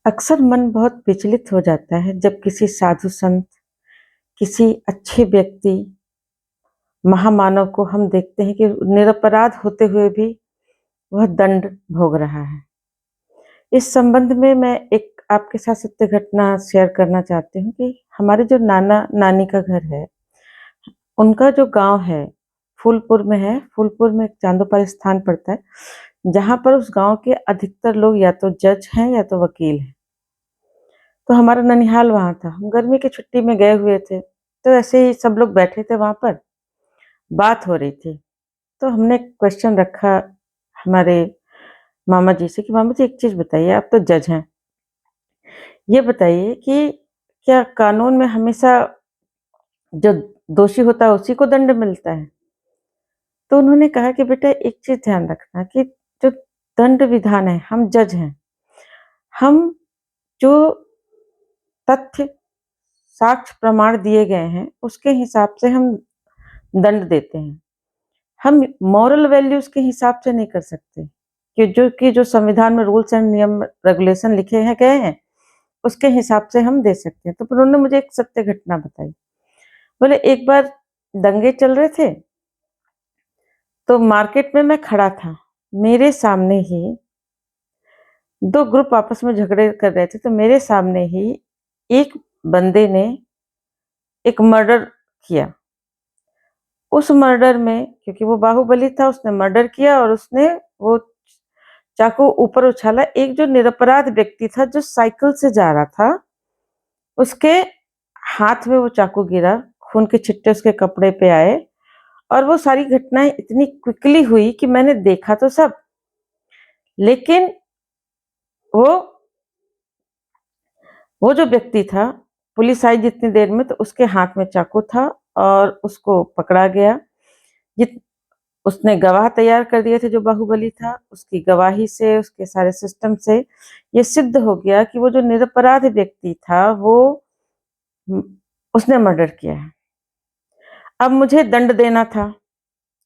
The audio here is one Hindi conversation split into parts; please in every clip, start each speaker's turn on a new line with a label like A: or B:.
A: अक्सर मन बहुत विचलित हो जाता है जब किसी साधु संत, किसी अच्छे व्यक्ति, महामानव को हम देखते हैं कि निरपराध होते हुए भी वह दंड भोग रहा है। इस संबंध में मैं एक आपके साथ सत्य घटना शेयर करना चाहती हूँ कि हमारे जो नाना-नानी का घर है, उनका जो गाँव है, फूलपुर में है। फूलपुर में एक चांदोपाल स्थान पड़ता है, जहाँ पर उस गाँव के अधिकतर लोग या तो जज हैं या तो वकील हैं। तो हमारा ननिहाल वहाँ था। हम गर्मी की छुट्टी में गए हुए थे, तो ऐसे ही सब लोग बैठे थे वहाँ पर, बात हो रही थी। तो हमने क्वेश्चन रखा हमारे मामा जी से कि मामा जी एक चीज़ बताइए, आप तो जज हैं। ये बताइए कि क्या कानून में हमेशा जो दोषी होता है उसी को दंड मिलता है? तो उन्होंने कहा कि बेटा एक चीज़ ध्यान रखना कि जो दंड विधान है, हम जज हैं। हम जो तथ्य, साक्ष्य, प्रमाण दिए गए हैं, उसके हिसाब से हम दंड देते हैं। हम मॉरल वैल्यूज़ के हिसाब से नहीं कर सकते कि जो संविधान में रूल्स एंड नियम रेगुलेशन लिखे हैं गए हैं, उसके हिसाब से हम दे सकते हैं। तो फिर उन्होंने मुझे एक सत्य घटना बताई। बोले एक बार दंगे चल रहे थे, तो मार्केट में मैं खड़ा था। मेरे सामने ही 2 ग्रुप आपस में झगड़े कर रहे थे, तो मेरे सामने ही एक बंदे ने एक मर्डर किया। उस मर्डर में क्योंकि वो बाहुबली था, उसने मर्डर किया और उसने वो चाकू ऊपर उछाला। एक जो निरपराध व्यक्ति था, जो साइकिल से जा रहा था, उसके हाथ में वो चाकू गिरा, खून के छिट्टे उसके कपड़े पे आए और वो सारी घटनाएँ इतनी क्विकली हुई कि मैंने देखा तो सब, लेकिन वो वो जो व्यक्ति था, पुलिस आई जितनी देर में तो उसके हाथ में चाकू था और उसको पकड़ा गया। जित उसने गवाह तैयार कर दिए थे जो बाहुबली था, उसकी गवाही से, उसके सारे सिस्टम से ये सिद्ध हो गया कि वो जो निरपराध व्यक्ति था वो उम, उसने मर्डर किया है। अब मुझे दंड देना था,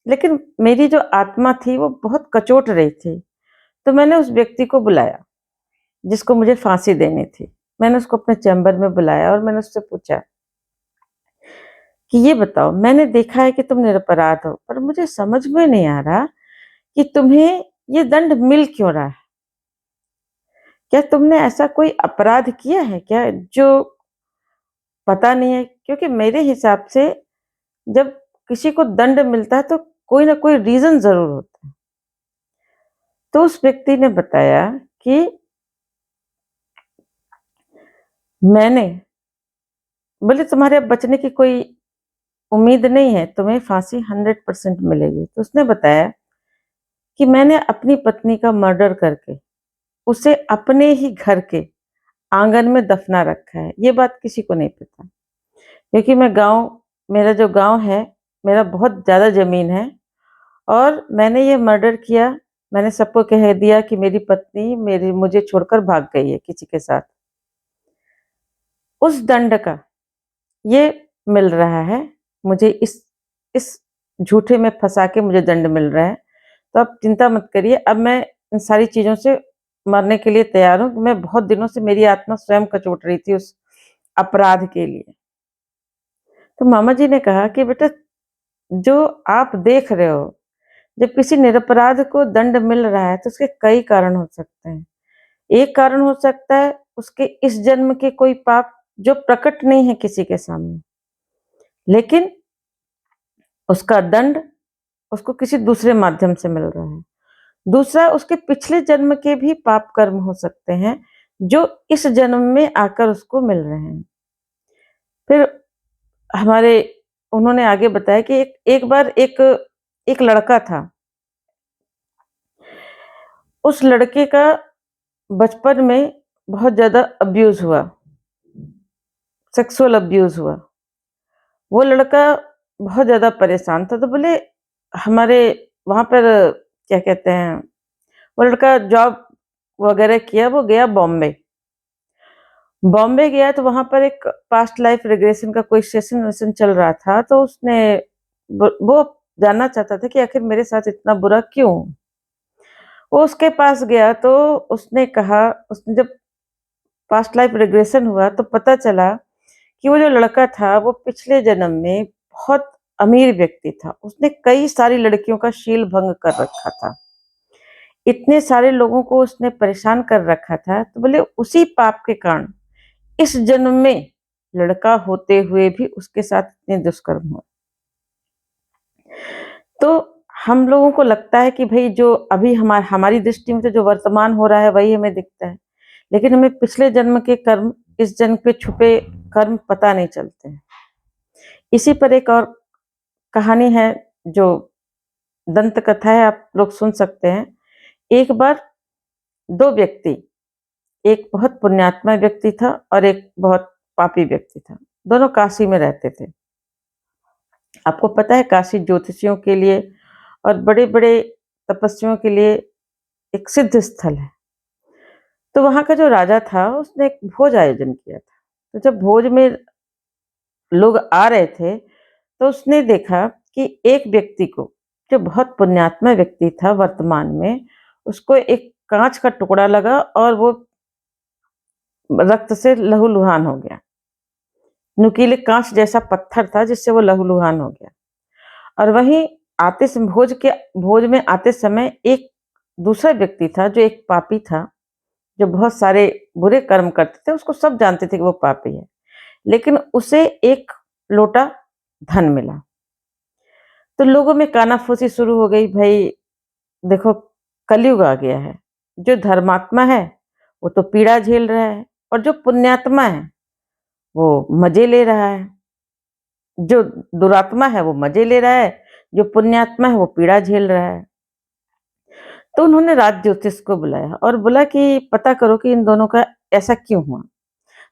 A: लेकिन मेरी जो आत्मा थी वो बहुत कचोट रही थी। तो मैंने उस व्यक्ति को बुलाया, जिसको मुझे फांसी देनी थी। मैंने उसको अपने चैम्बर में बुलाया और मैंने उससे पूछा कि ये बताओ, मैंने देखा है कि तुम निरपराध हो, पर मुझे समझ में नहीं आ रहा कि तुम्हें ये दंड मिल क्यों रहा है? क्या तुमने ऐसा कोई अपराध किया है क्या जो पता नहीं है? क्योंकि मेरे हिसाब से जब किसी को दंड मिलता है तो कोई ना कोई रीज़न ज़रूर होता है। तो उस व्यक्ति ने बताया कि मैंने बोले तुम्हारे अब बचने की कोई उम्मीद नहीं है, तुम्हें फांसी 100% मिलेगी। तो उसने बताया कि मैंने अपनी पत्नी का मर्डर करके उसे अपने ही घर के आंगन में दफना रखा है। ये बात किसी को नहीं पता, क्योंकि मेरा जो गाँव है, मेरा बहुत ज़्यादा ज़मीन है और मैंने ये मर्डर किया। मैंने सबको कह दिया कि मेरी पत्नी मुझे छोड़कर भाग गई है किसी के साथ। उस दंड का ये मिल रहा है मुझे, इस झूठे में फँसा के मुझे दंड मिल रहा है। तो आप चिंता मत करिए, अब मैं इन सारी चीज़ों से मरने के लिए तैयार हूँ। मैं बहुत दिनों से मेरी आत्मा स्वयं कचोट रही थी उस अपराध के लिए। तो मामा जी ने कहा कि बेटा जो आप देख रहे हो, जब किसी निरपराध को दंड मिल रहा है तो उसके कई कारण हो सकते हैं। एक कारण हो सकता है उसके इस जन्म के कोई पाप जो प्रकट नहीं है किसी के सामने, लेकिन उसका दंड उसको किसी दूसरे माध्यम से मिल रहा है। दूसरा, उसके पिछले जन्म के भी पाप कर्म हो सकते हैं, जो इस जन्म में आकर उसको मिल रहे हैं। फिर हमारे उन्होंने आगे बताया कि एक बार एक लड़का था। उस लड़के का बचपन में बहुत ज़्यादा अब्यूज़ हुआ, सेक्सुअल अब्यूज़ हुआ। वो लड़का बहुत ज़्यादा परेशान था, तो बोले हमारे वहाँ पर क्या कहते हैं, वो लड़का जॉब वगैरह किया, वो गया बॉम्बे। बॉम्बे गया तो वहाँ पर एक पास्ट लाइफ रिग्रेशन का कोई सेशन-वेशन चल रहा था, तो उसने वो जानना चाहता था कि आखिर मेरे साथ इतना बुरा क्यों? वो उसके पास गया तो उसने कहा, उसने जब पास्ट लाइफ रिग्रेशन हुआ तो पता चला कि वो जो लड़का था वो पिछले जन्म में बहुत अमीर व्यक्ति था। उसने कई सारी लड़कियों का शील भंग कर रखा था। इतने सारे लोगों को उसने परेशान कर रखा था, तो बोले उसी पाप के कारण इस जन्म में लड़का होते हुए भी उसके साथ इतने दुष्कर्म हुए। तो हम लोगों को लगता है कि भई जो अभी हमारी दृष्टि में तो जो वर्तमान हो रहा है वही हमें दिखता है, लेकिन हमें पिछले जन्म के कर्म, इस जन्म पे छुपे कर्म पता नहीं चलते हैं। इसी पर एक और कहानी है जो दंत कथा है, आप लोग सुन सकते हैं। एक बार 2 व्यक्ति, एक बहुत पुण्यात्मा व्यक्ति था और एक बहुत पापी व्यक्ति था। दोनों काशी में रहते थे। आपको पता है काशी ज्योतिषियों के लिए और बड़े-बड़े तपस्वियों के लिए एक सिद्ध स्थल है। तो वहाँ का जो राजा था उसने एक भोज आयोजन किया था। तो जब भोज में लोग आ रहे थे तो उसने देखा कि एक व्यक्ति को, जो बहुत पुण्यात्मा व्यक्ति था वर्तमान में, उसको एक काँच का टुकड़ा लगा और वो रक्त से लहूलुहान हो गया। नुकीले काँच जैसा पत्थर था जिससे वो लहूलुहान हो गया। और वहीं भोज में आते समय एक दूसरा व्यक्ति था जो एक पापी था, जो बहुत सारे बुरे कर्म करते थे। उसको सब जानते थे कि वो पापी है, लेकिन उसे एक लोटा धन मिला। तो लोगों में कानाफूसी शुरू हो गई, भाई देखो कलयुग आ गया है। जो धर्मात्मा है वो तो पीड़ा झेल रहा है और जो पुण्यात्मा है वो मजे ले रहा है। जो दुरात्मा है वो मजे ले रहा है, जो पुण्यात्मा है वो पीड़ा झेल रहा है। तो उन्होंने राज ज्योतिष को बुलाया और बोला कि पता करो कि इन दोनों का ऐसा क्यों हुआ।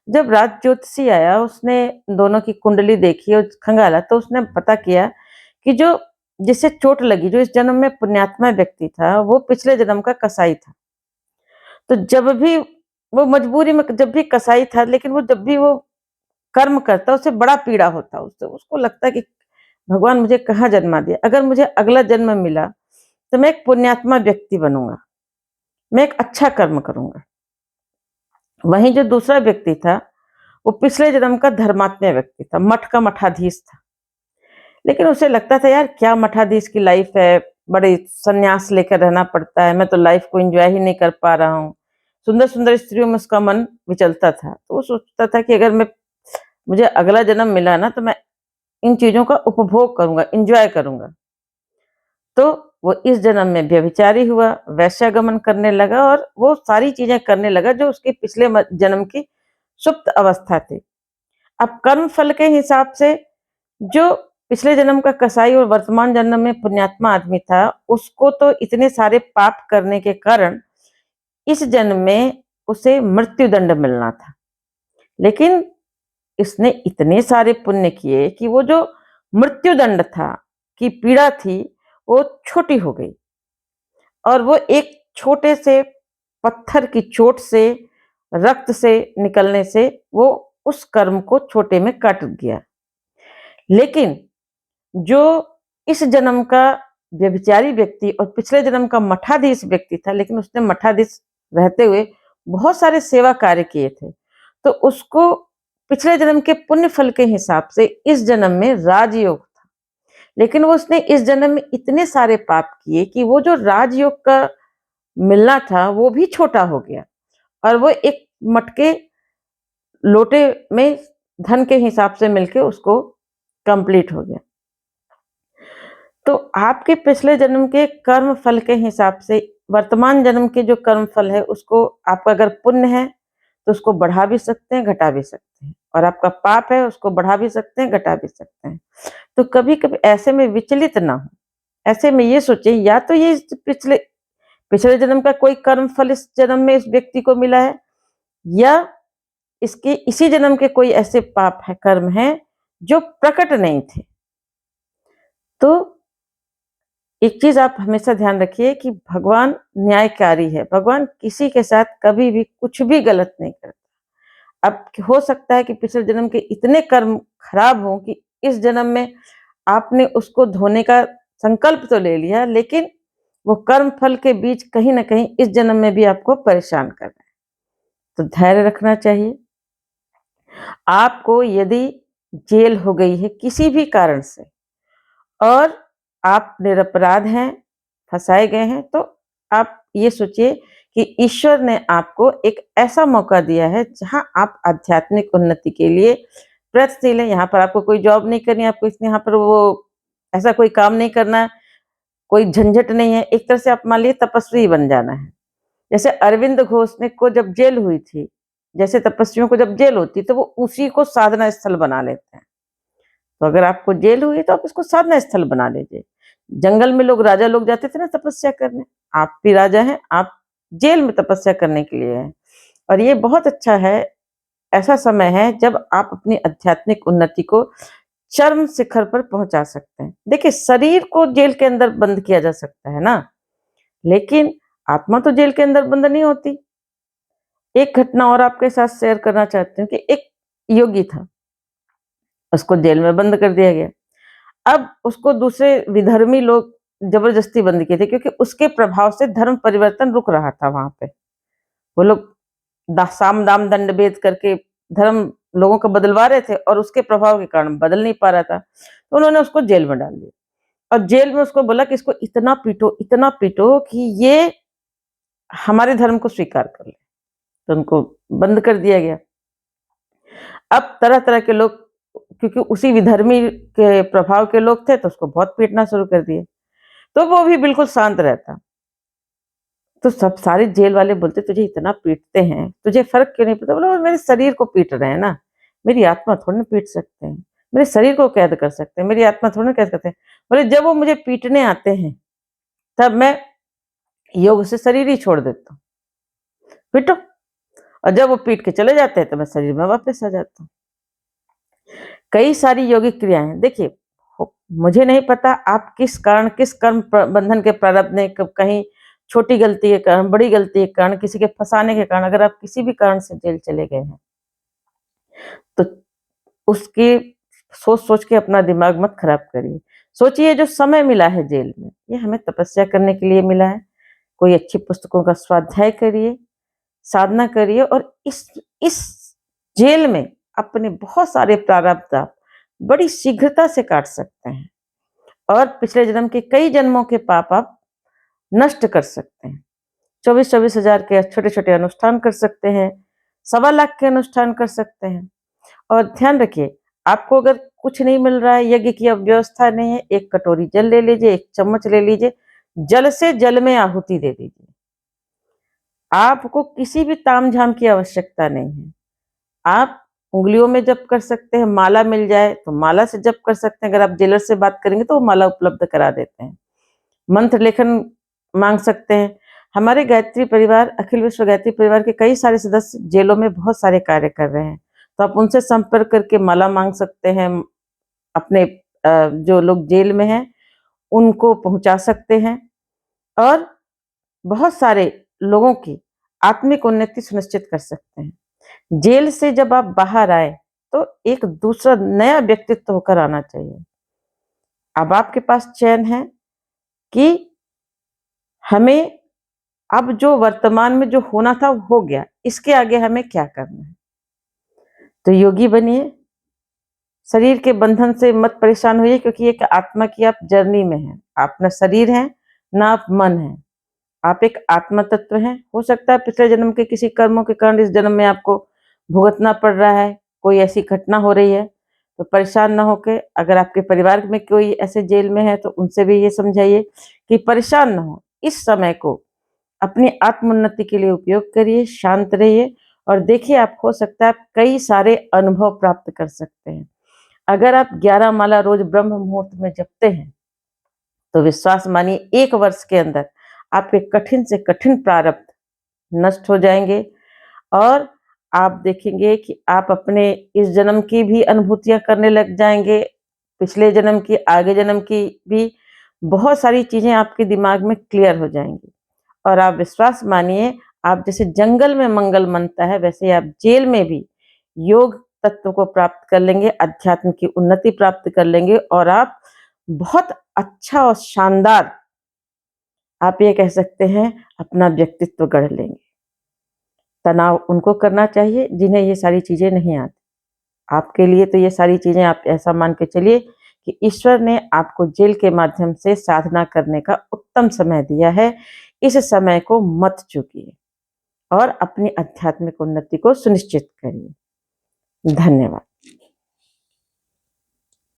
A: जब राज ज्योतिषी आया, उसने दोनों की कुंडली देखी और खंगाला, तो उसने पता किया कि जो जिसे चोट लगी, जो इस जन्म में पुण्यात्मा व्यक्ति था, वो पिछले जन्म का कसाई था। तो जब भी वो मजबूरी में, जब भी कसाई था, लेकिन वो जब भी वो कर्म करता उसे बड़ा पीड़ा होता। उससे उसको लगता कि भगवान मुझे कहाँ जन्मा दिया, अगर मुझे अगला जन्म मिला तो मैं एक पुण्यात्मा व्यक्ति बनूंगा, मैं एक अच्छा कर्म करूंगा। वहीं जो दूसरा व्यक्ति था वो पिछले जन्म का धर्मात्मा व्यक्ति था, मठ का मठाधीश था। लेकिन उसे लगता था यार क्या मठाधीश की लाइफ है, बड़े संन्यास लेकर रहना पड़ता है, मैं तो लाइफ को एंजॉय ही नहीं कर पा रहा हूँ। सुंदर सुंदर स्त्रियों में उसका मन विचलता था। तो वो सोचता था कि अगर मुझे अगला जन्म मिला ना तो मैं इन चीजों का उपभोग करूंगा, एंजॉय करूंगा। तो वो इस जन्म में व्यभिचारी हुआ, वैश्यागमन करने लगा और वो सारी चीजें करने लगा जो उसके पिछले जन्म की सुप्त अवस्था थी। अब कर्म फल के हिसाब से जो पिछले जन्म का कसाई और वर्तमान जन्म में पुण्यात्मा आदमी था, उसको तो इतने सारे पाप करने के कारण इस जन्म में उसे मृत्यु दंड मिलना था। लेकिन इसने इतने सारे पुण्य किए कि वो जो मृत्यु दंड था, की पीड़ा थी, वो छोटी हो गई और वो एक छोटे से पत्थर की चोट से, रक्त से निकलने से वो उस कर्म को छोटे में कट गया। लेकिन जो इस जन्म का व्यभिचारी व्यक्ति और पिछले जन्म का मठाधीश व्यक्ति था, लेकिन उसने मठाधीश रहते हुए बहुत सारे सेवा कार्य किए थे, तो उसको पिछले जन्म के पुण्य फल के हिसाब से इस जन्म में राजयोग था। लेकिन वो उसने इस जन्म में इतने सारे पाप किए कि वो जो राजयोग का मिलना था वो भी छोटा हो गया और वो एक मटके लोटे में धन के हिसाब से मिलके उसको कंप्लीट हो गया। तो आपके पिछले जन्म के कर्म फल के हिसाब से वर्तमान जन्म के जो कर्म फल है उसको, आपका अगर पुण्य है तो उसको बढ़ा भी सकते हैं, घटा भी सकते हैं, और आपका पाप है उसको बढ़ा भी सकते हैं, घटा भी सकते हैं। तो कभी कभी ऐसे में विचलित ना हो, ऐसे में ये सोचे या तो ये पिछले पिछले जन्म का कोई कर्म फल इस जन्म में इस व्यक्ति को मिला है, या इसके इसी जन्म के कोई ऐसे पाप है, कर्म है जो प्रकट नहीं थे। तो एक चीज आप हमेशा ध्यान रखिए कि भगवान न्यायकारी है। भगवान किसी के साथ कभी भी कुछ भी गलत नहीं करता। अब हो सकता है कि पिछले जन्म के इतने कर्म खराब हों कि इस जन्म में आपने उसको धोने का संकल्प तो ले लिया, लेकिन वो कर्म फल के बीच कहीं ना कहीं इस जन्म में भी आपको परेशान कर रहा है। तो धैर्य रखना चाहिए। आपको यदि जेल हो गई है किसी भी कारण से और आप निरपराध हैं, फँसाए गए हैं, तो आप ये सोचिए कि ईश्वर ने आपको एक ऐसा मौका दिया है जहाँ आप आध्यात्मिक उन्नति के लिए प्रयत्नशील हैं। यहाँ पर आपको कोई जॉब नहीं करनी है, आपको इस यहाँ पर वो ऐसा कोई काम नहीं करना है, कोई झंझट नहीं है। एक तरह से आप मान लीजिए तपस्वी बन जाना है। जैसे अरविंद घोष ने को जब जेल हुई थी, जैसे तपस्वियों को जब जेल होती है तो वो उसी को साधना स्थल बना लेते हैं। तो अगर आपको जेल हुई तो आप इसको साधना स्थल बना लीजिए। जंगल में लोग राजा लोग जाते थे ना तपस्या करने, आप भी राजा हैं, आप जेल में तपस्या करने के लिए हैं। और ये बहुत अच्छा है, ऐसा समय है जब आप अपनी आध्यात्मिक उन्नति को चरम शिखर पर पहुंचा सकते हैं। देखिए, शरीर को जेल के अंदर बंद किया जा सकता है ना, लेकिन आत्मा तो जेल के अंदर बंद नहीं होती। एक घटना और आपके साथ शेयर करना चाहती हूँ कि एक योगी था, उसको जेल में बंद कर दिया गया। अब उसको दूसरे विधर्मी लोग जबरदस्ती बंद किए थे क्योंकि उसके प्रभाव से धर्म परिवर्तन रुक रहा था वहां पे। वो लोग साम दाम दंड भेद करके धर्म लोगों को बदलवा रहे थे और उसके प्रभाव के कारण बदल नहीं पा रहा था, तो उन्होंने उसको जेल में डाल दिया और जेल में उसको बोला कि इसको इतना पीटो कि ये हमारे धर्म को स्वीकार कर ले। तो उनको बंद कर दिया गया। अब तरह तरह के लोग, क्योंकि उसी विधर्मी के प्रभाव के लोग थे, तो उसको बहुत पीटना शुरू कर दिए। तो वो भी बिल्कुल शांत रहता। तो सब सारे जेल वाले बोलते तुझे इतना पीटते हैं, तुझे फर्क क्यों नहीं पड़ता? बोला मेरे शरीर को पीट रहे हैं ना, मेरी आत्मा थोड़ी ना पीट सकते हैं, मेरे शरीर को कैद कर सकते हैं, मेरी आत्मा थोड़ी ना कैद करते हैं। बोले जब वो मुझे पीटने आते हैं तब मैं योग से शरीर ही छोड़ देता हूँ, पीटो। और जब वो पीट के चले जाते हैं तो मैं शरीर में वापस आ जाता हूँ। कई सारी योगिक क्रियाएं देखिए, मुझे नहीं पता आप किस कारण, किस कर्म बंधन के प्रारब्ध ने कहीं छोटी गलती के कारण, बड़ी गलती के कारण, किसी के फंसाने के कारण, अगर आप किसी भी कारण से जेल चले गए हैं तो उसकी सोच सोच के अपना दिमाग मत खराब करिए। सोचिए जो समय मिला है जेल में, ये हमें तपस्या करने के लिए मिला है। कोई अच्छी पुस्तकों का स्वाध्याय करिए, साधना करिए और इस जेल में अपने बहुत सारे प्रारब्ध आप बड़ी शीघ्रता से काट सकते हैं और पिछले जन्म के कई जन्मों के पाप आप नष्ट कर सकते हैं। 24-24 हजार के छोटे छोटे अनुष्ठान कर सकते हैं, 1.25 लाख के अनुष्ठान कर सकते हैं। और ध्यान रखिए, आपको अगर कुछ नहीं मिल रहा है, यज्ञ की अब व्यवस्था नहीं है, 1 कटोरी जल ले लीजिए, 1 चम्मच ले लीजिए, जल से जल में आहुति दे दीजिए। आपको किसी भी तामझाम की आवश्यकता नहीं है। आप उंगलियों में जप कर सकते हैं, माला मिल जाए तो माला से जप कर सकते हैं। अगर आप जेलर से बात करेंगे तो वो माला उपलब्ध करा देते हैं। मंत्र लेखन मांग सकते हैं। हमारे गायत्री परिवार, अखिल विश्व गायत्री परिवार के कई सारे सदस्य जेलों में बहुत सारे कार्य कर रहे हैं, तो आप उनसे संपर्क करके माला मांग सकते हैं। अपने जो लोग जेल में हैं उनको पहुंचा सकते हैं और बहुत सारे लोगों की आत्मिक उन्नति सुनिश्चित कर सकते हैं। जेल से जब आप बाहर आए तो एक दूसरा नया व्यक्तित्व होकर आना चाहिए। अब आपके पास चयन है कि हमें अब जो वर्तमान में जो होना था वो हो गया, इसके आगे हमें क्या करना है। तो योगी बनिए, शरीर के बंधन से मत परेशान होइए, क्योंकि एक आत्मा की आप जर्नी में हैं। आप ना शरीर हैं, ना आप मन हैं, आप एक आत्मा तत्व हैं। हो सकता है पिछले जन्म के किसी कर्मों के कारण इस जन्म में आपको भुगतना पड़ रहा है, कोई ऐसी घटना हो रही है, तो परेशान ना होके, अगर आपके परिवार में कोई ऐसे जेल में है तो उनसे भी ये समझाइए कि परेशान ना हो, इस समय को अपनी आत्मोन्नति के लिए उपयोग करिए, शांत रहिए और देखिए, आप हो सकता है आप कई सारे अनुभव प्राप्त कर सकते हैं। अगर आप 11 माला रोज ब्रह्म मुहूर्त में जपते हैं तो विश्वास मानिए 1 वर्ष के अंदर आपके कठिन से कठिन प्रारब्ध नष्ट हो जाएंगे और आप देखेंगे कि आप अपने इस जन्म की भी अनुभूतियां करने लग जाएंगे, पिछले जन्म की, आगे जन्म की भी बहुत सारी चीजें आपके दिमाग में क्लियर हो जाएंगी। और आप विश्वास मानिए, आप जैसे जंगल में मंगल मनता है, वैसे ही आप जेल में भी योग तत्व को प्राप्त कर लेंगे, अध्यात्म की उन्नति प्राप्त कर लेंगे और आप बहुत अच्छा और शानदार, आप ये कह सकते हैं, अपना व्यक्तित्व गढ़ लेंगे। तनाव उनको करना चाहिए जिन्हें ये सारी चीज़ें नहीं आती। आपके लिए तो ये सारी चीज़ें आप ऐसा मान के चलिए कि ईश्वर ने आपको जेल के माध्यम से साधना करने का उत्तम समय दिया है। इस समय को मत चूकिए और अपनी आध्यात्मिक उन्नति को सुनिश्चित करिए। धन्यवाद।